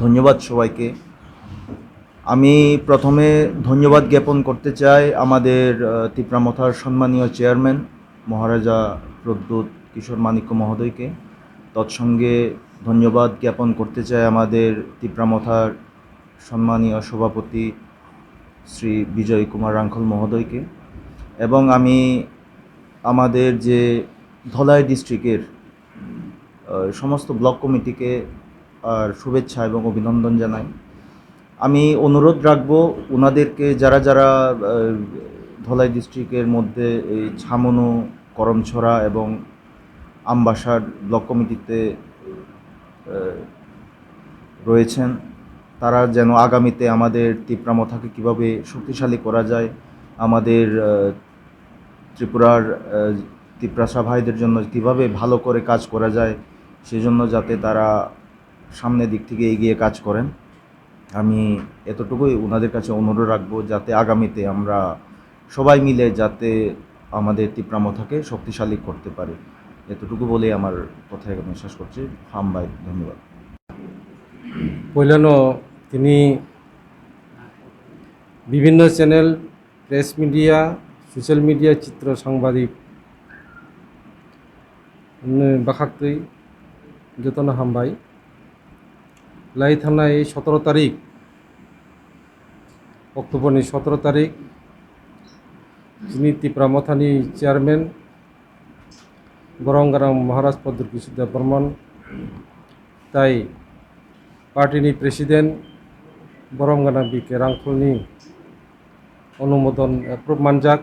ধন্যবাদ সবাইকে। আমি প্রথমে ধন্যবাদ জ্ঞাপন করতে চাই আমাদের তিপ্রামথার সম্মানীয় চেয়ারম্যান মহারাজা প্রদ্যুৎ কিশোর মাণিক্য মহোদয়কে। তৎসঙ্গে ধন্যবাদ জ্ঞাপন করতে চাই আমাদের তিপ্রামথার সম্মানীয় সভাপতি শ্রী বিজয় কুমার রাঙ্খল মহোদয়কে। এবং আমি আমাদের যে ধলাই ডিস্ট্রিক্টের সমস্ত ব্লক কমিটিকে আর শুভেচ্ছা এবং অভিনন্দন জানাই। আমি অনুরোধ রাখব ওনাদেরকে যারা যারা ধলাই ডিস্ট্রিক্টের মধ্যে এই ছামনু, করমছড়া এবং আমবাসার ব্লক কমিটিতে রয়েছেন, তারা যেন আগামীতে আমাদের তিপ্রামথাকে কীভাবে শক্তিশালী করা যায়, আমাদের ত্রিপুরার তিপ্রাসা ভাইদের জন্য কীভাবে ভালো করে কাজ করা যায়, সেজন্য যাতে তারা সামনের দিক থেকে এগিয়ে কাজ করেন। আমি এতটুকুই ওনাদের কাছে অনুরোধ রাখবো, যাতে আগামীতে আমরা সবাই মিলে যাতে আমাদের তিপ্রামথাকে শক্তিশালী করতে পারি। এতটুকু বলে আমার কথা এখানে শেষ করছি। ফার্ম ভাই, ধন্যবাদ। পইলানো তিনি বিভিন্ন channel, press media, social media, চিত্র সাংবাদিক বাখাক্তই যতন হামবাই লাই থানায় 17 তারিখ অক্টোবরनि 17 তারিখ যিনি তিপ্রামথানি চেয়ারম্যান গরংগারাম মহারাজ প্রদ্যুৎ কিশোর দেব বর্মন, তাই পার্টিनि প্রেসিডেন্ট গরংগারাম বিকে রাंखलनि অনুমোদন এপ্রুভ মানজাক।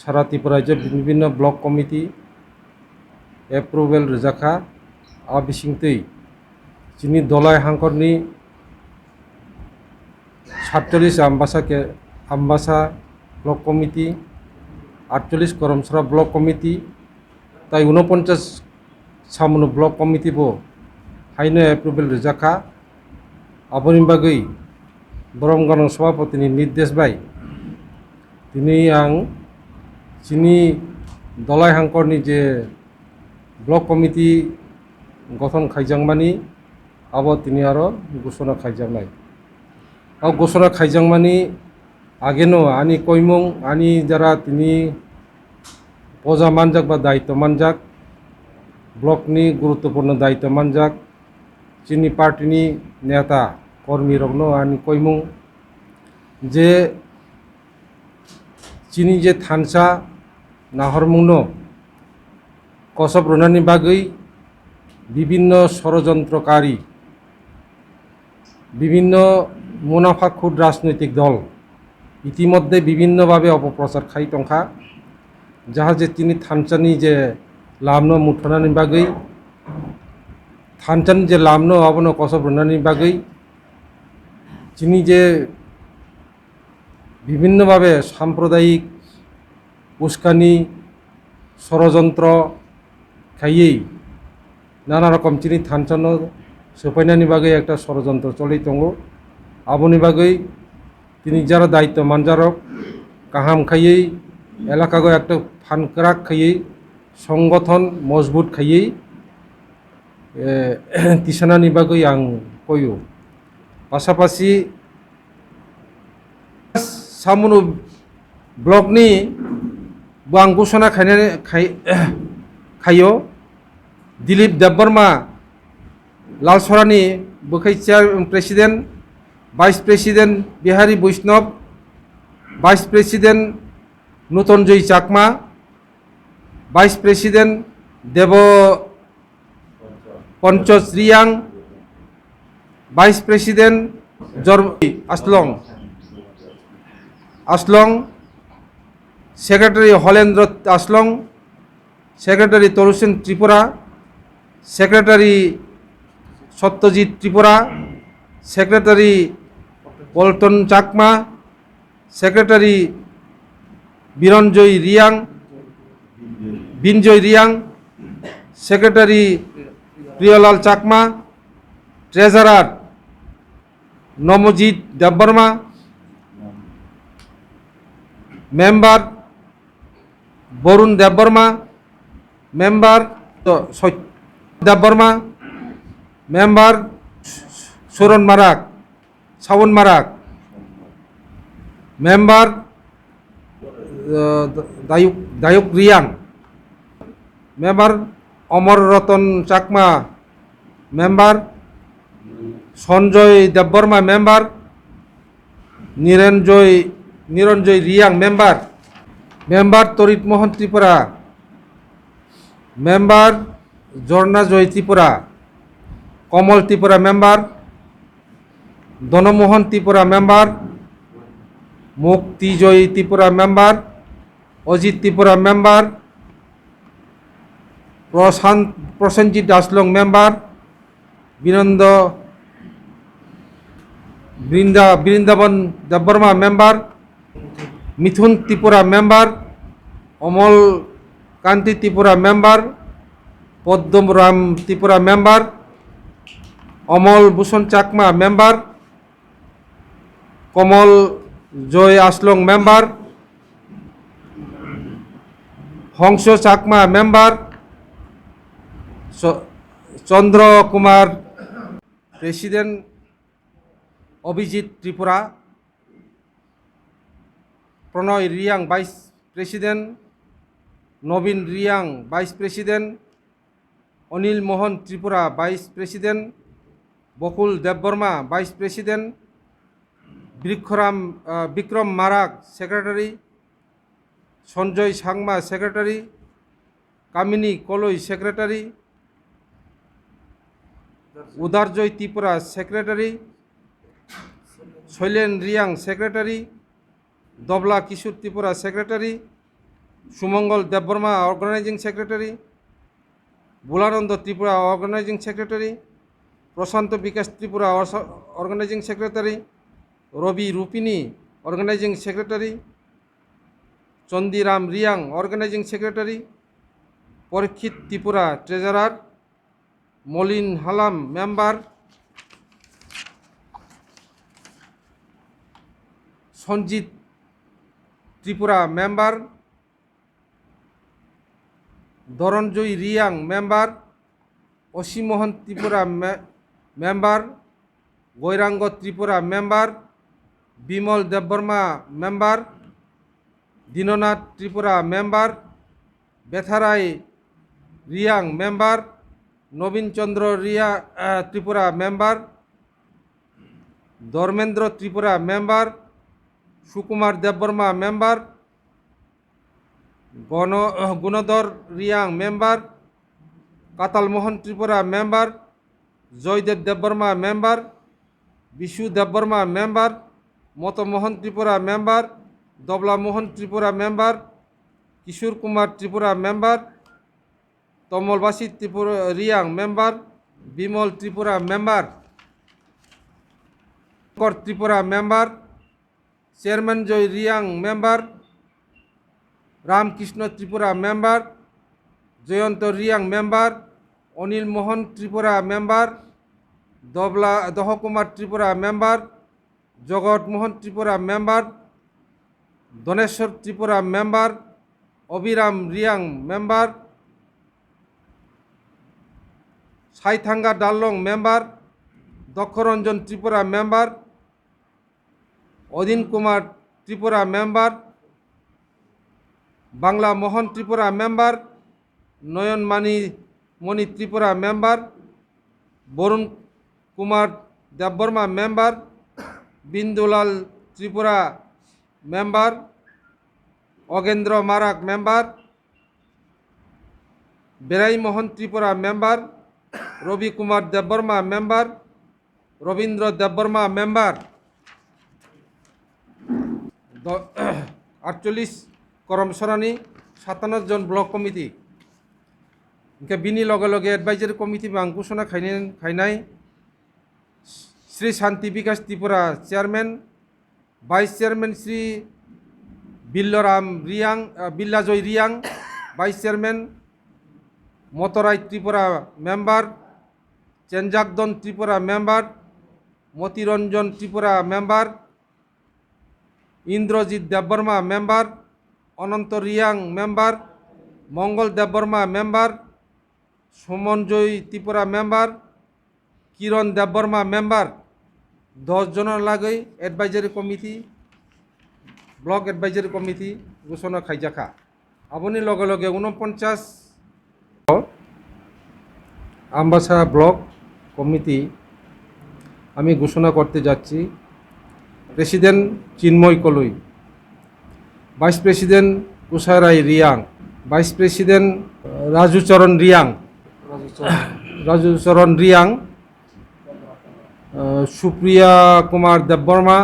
সারা ত্রিপুরা রাজ্য বিভিন্ন ব্লক কমিটি এপ্রুভেল রেজাखा আবিসিংতৈ যিনি দলাই হাंखरनि 47 Ambassa block committee, 48 Karamchhara block committee, তাই 49 ছামনু ব্লক কমিটিबो हायनो एप्रुभेल रेजाखा। आबोनि बागै बरमगारां सभापतिनि निर्देश बाय दिनै आं जिनि दलाई हांखरनि जे ब्लक कमिटी गठन खायजांमानि आबो तिनि आरो घोषणा खायजांनाय आ घोषणा खायजांमानि आगेनो आनि कयमुं आनि जारा तिनि पजा मानजाक बा दायित्व मानजाक, ब्लकनि गुरुत्वपूर्ण दायित्व मानजाक, जिनि पार्टीनि नेता कर्मी रगनो आनि कयमुं जे जिनि जे थानसा नाहरमुंनो कसब रनानि बागै विभिन्न षड़यंत्रकारी विभिन्न मुनाफाखोर राजनैतिक दल इतिमध्ये विभिन्नभावे अपप्रचार खाई टंखा जहा जे तिनि थानसानि जे लामनो मुथनानि बागै थानसानि जे लामनो आबनो कसब रनानि बागै जिनि जे विभिन्नभावे साम्प्रदायिक उस्कानि षड़यंत्र खाइयै नाना रकम जिनि थानसानो सोफायनानि बागै एक षड़यंत्र चलै दङ। आबोनि बागै तिनि जारा दायित्व मानजारक काहाम खाइयै एलाकागो एक फानक्राक खाइयै संगठन मजबूत खाइयै तिसानानि बागै आं कयो। पासापासि सामुनु ब्लकनि आं घोषणा खायो दिलीप देबबर्मा लालसरानि बोखै chair president, vice president Bihari Vaishnav, vice president Nutanjoy Chakma, vice president Dev Panchaj Reang, vice president Jermy Aslong, secretary Halendra Aslong, secretary Tarusen Tripura, secretary Satyajit Tripura, secretary Paltan Chakma, secretary Biranjoy Reang, secretary Priyalal Chakma, treasurer Namjit Debbarma, member Barun Debbarma, member Debbarma, member Suran Marak, Shraban Marak. Member Dayak Reang. Member Amar Ratan Chakma. Member Sanjay Debbarma. Member Niranjay Reang. Member Tarit Mohan Tripura. Member Jharna Joy Tripura. Kamal Tripura member. Danmohan Tripura member. Muktijoyee Tripura member. Ajit Tripura member. Prasenjit Daslong member. Brindaban Debbarma member. Mithun Tripura member. Amal Kanti Tripura member. Padmaram Tripura member. Amal Bhushan Chakma member. Kamal Joy Aslong member. Hansa Chakma member. Chandra Kumar president. Abhijit Tripura. Pranay Reang vice president. Nabin Reang vice president. Anil Mohan Tripura vice president. Bakul Debbarma vice president. Vikram Marak secretary. Sanjay Sangma secretary. Kamini Kalai secretary. Udarjoy Tripura secretary. Shailen Reang secretary. Dabla Kishore Tripura secretary. Sumangal Debbarma organizing secretary. Bulananda Tripura organizing secretary. Prashanta Bikash Tripura organizing secretary. Rabi Rupini organizing secretary. Chandiram Reang organizing secretary. Parikshit Tripura treasurer. Malin Halam member. Sanjit Tripura member. Dharanjoy Reang member. Asimohan Tripura member. Gairanga Tripura member. Bimal Debbarma member. Dinanath Tripura member. Betharai Reang member. Nabinchandra Tripura member. Dharmendra Tripura member. Sukumar Debbarma member. Gunadhar Reang member. Katalmohan Tripura member. Jaydev Debbarma member. Bishu Debbarma member. Matmohan Tripura member. Dabla Mohan Tripura member. Kishore Kumar Tripura member. Tamalbasi Tripura Reang member. Bimal Tripura member. Tripura member. Chairman Joy Reang member. Ramkrishna Tripura member. Jayanta Reang member. Anil Mohan Tripura member. Dahakumar Tripura member. Jagat Mohan Tripura member. Dhaneshwar Tripura member. Abiram Reang member. Saithanga Dallong member. Dakshranjan Tripura member. Adin Kumar Tripura member. Bangla Mohan Tripura member. Nayan Mani Tripura member. Barun Kumar Debbarma member. Bindulal Tripura member. Agendra Marak member. Berai Mohan Tripura member. Rabi Kumar Debbarma member. Rabindra Debbarma member. 48 কর্মসরানী 57 জন block committee বিনি লগে লগে advisory committee ঘোষণা খাইনাই Shri Shanti Bikash Tripura chairman. Vice chairman Shri Billajoy Reang vice chairman. Matrai Tripura member. Chenjakdan Tripura member. Motiranjan Tripura member. Indrajit Debbarma member. অনন্ত Reang member. মঙ্গল Debbarma member. সুমনজয় Tripura member. কিরণ Debbarma member. 10 জনের লাগে advisory committee block advisory committee ঘোষণা খাইজাখা আপনি লগে লগে 49 আমবাসা ব্লক কমিটি আমি ঘোষণা করতে যাচ্ছি। President Chinmoy Kalai, vice president Kusharai Reang, vice president Rajucharan Reang, Supriya Kumar Debbarma,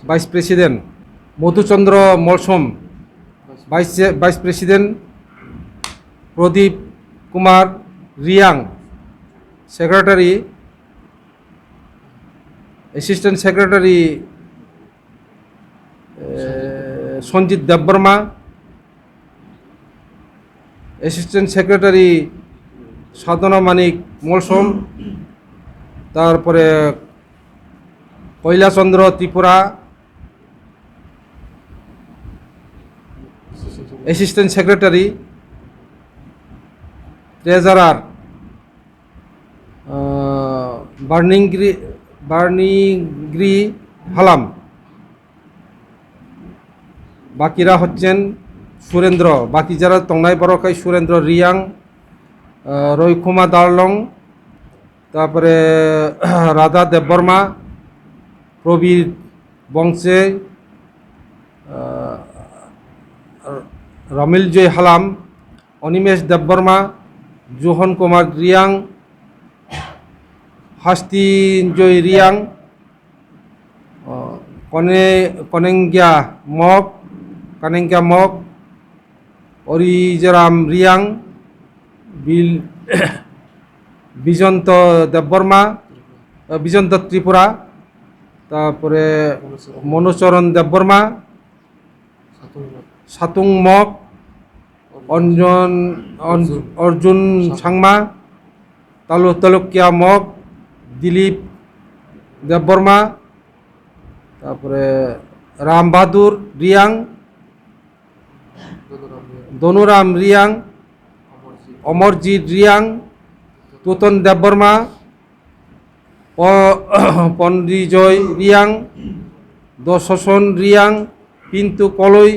vice president Madhuchandra Molsom, vice president Pradip Kumar Reang, secretary assistant secretary Sanjit Debbarma, assistant secretary Sadhana Manik Molsom, তারপরে Kailashchandra Tripura, assistant secretary treasurer Barnigri Halam, বাকিরা হচ্ছেন সুরেন্দ্র, বাকি যারা তংনাই বরকাই সুরেন্দ্র রিয়াং, রয়কুমা দারলং, তারপরে রাধা দেববর্মা, প্রবীর বংশে, রমিলজয় হালাম, অনিমেষ দেববর্মা, জোহন কুমার রিয়াং, হাস্তিঞ্জয় রিয়াং, কানেঙ্গিয়া মক, অরিজরাম রিয়াং, বিজন্ত দেববর্মা, বিজন্ত ত্রিপুরা, তারপরে মনোচরণ দেববর্মা, সাতুং মক, অর্জুন সাংমা, তালুকিয়া মক, দিলীপ দেববর্মা, তারপরে রাম বাহাদুর রিয়াং, ধনুরাম রিয়াং, অমরজিৎ রিয়াং, তুতন দেববর্মা, পন্ডিজয় রিয়াং, দশসন রিয়াং, পিন্তু কলই,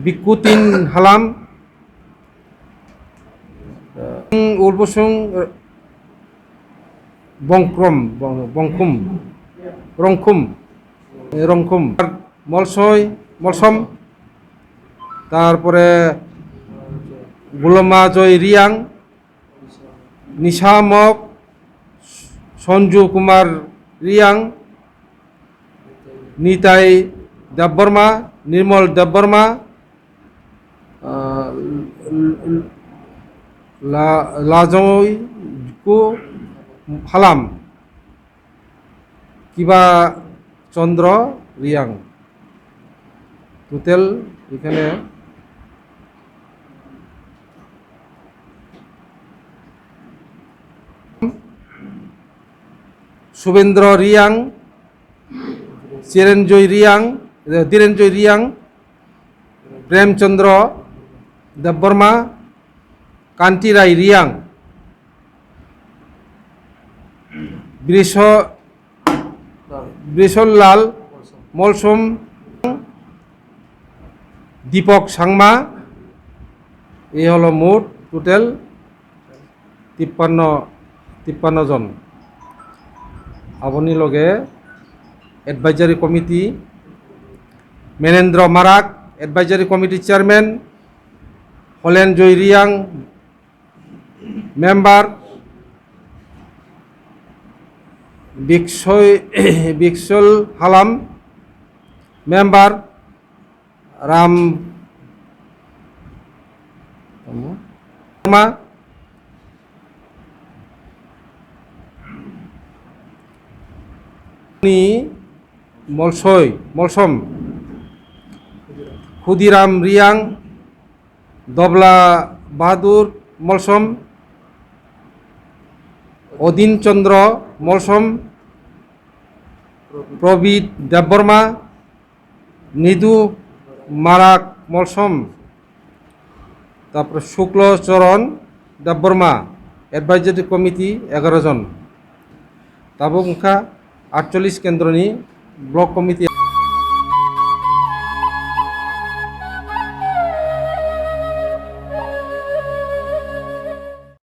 বিকুতিন হালাম, উর্বসং রংখুম মলসম, তারপরে গুলমা জয় রিয়াং, নিশামক, সঞ্জু কুমার রিয়াং, নিতাই দেববর্মা, নির্মল দেববর্মা, লাজকু হালাম, কিবা চন্দ্র রিয়াং। টোটাল এখানে শুভেন্দ্র রিয়াং, ধীরেঞ্জয় রিয়াং, প্রেমচন্দ্র দেববর্মা, কান্তি রায় রিয়াং, বৃষলাল মলসম, দীপক সাংমা। এই হলো মোট টোটাল 53 জন। আপনি লগে advisory committee মেনেন্দ্র মারাক, advisory committee chairman হলেন জয় রিয়াং, মেম্বার বিকশল হালাম, মেম্বার রাম মলসম, ক্ষুদিরাম রিয়াং, দবলা বাহাদুর মলসম, অদিনচন্দ্র মলসম, প্রবীর দেববর্মা, নিধু মারাক মলসম, তারপরে শুক্লচরণ দেববর্মা। অ্যাডভাইজারি কমিটি 11 জন। ताबो उनखा 48 केन्द्रनि ब्लक कमिटि